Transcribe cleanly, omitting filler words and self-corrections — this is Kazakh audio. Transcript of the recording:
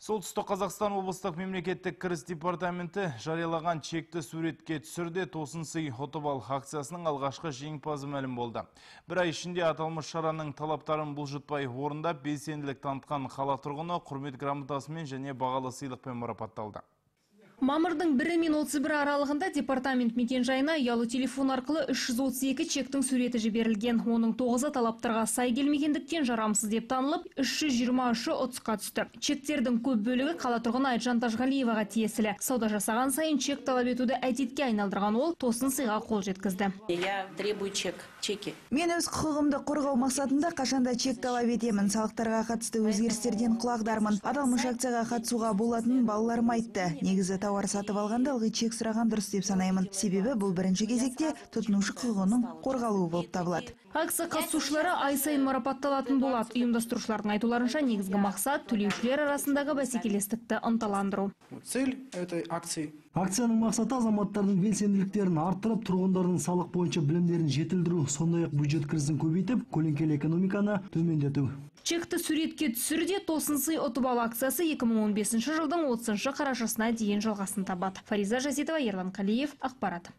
Солтүстік Қазақстан облыстық мемлекеттік кіріс департаменті жариялаған чекті суретке түсірде тосын сый ұтып ал акциясының алғашқы жеңімпазы мәлім болды. Бір ай ішінде аталмыш шараның талаптарын бұлжытпай орындап, белсенділік танытқан қала тұрғыны құрмет грамотасымен және бағалы сыйлықпен марапатталды. Мамырдың 1 мен 31 аралығында департамент мекенжайына ұялы телефон арқылы 332 чектің суреті жіберілген. Оның 9-ы талаптарға сай келмегендіктен жарамсыз деп танылып, 323-і ұтысқа түсті. Чектердің көп бөлігі қала тұрғыны Айжан Тажғалиеваға тиесілі. Сауда жасаған сайын чек талап етуді әдетке айналдырған ол тосын сыйға қол жеткізді. Я требую чеки. Мен өз құқығымды қорғау мақсатында қашанда чек талап етемін. Салықтарға қатысты өзгерістерден құлағдармын. Аталмыш акцияға қатысуға болатынын балаларым айтты. Негізі тауар сатып алғанда ылғи чек сұраған дұрыс деп санаймын. Себебі бұл бірінші кезекте тұтынушы құқығының қорғалуы болып табылады. Акция қатысушылары ай сайын марапатталатын болады. Ұйымдастырушылардың айтуларынша негізгі мақсат төлеушілер арасындағы бәсекелестікті ынталандыру. Цель этой акции. Акцияның мақсаты азаматтардың белсенділіктерін арттырып, тұрғындардың салық бойынша білімдерін жетілдіру, сондай-ақ бюджет кірісін көбейтіп, көлеңкелі экономиканы төмендету. Чекті суретке түсірде тосын сый ұтып ал акциясы 2015 жылдың 30 қарашасына дейін жалғасын табады. Фариза Жазитова, Ерлан Қалиев, ақпарат.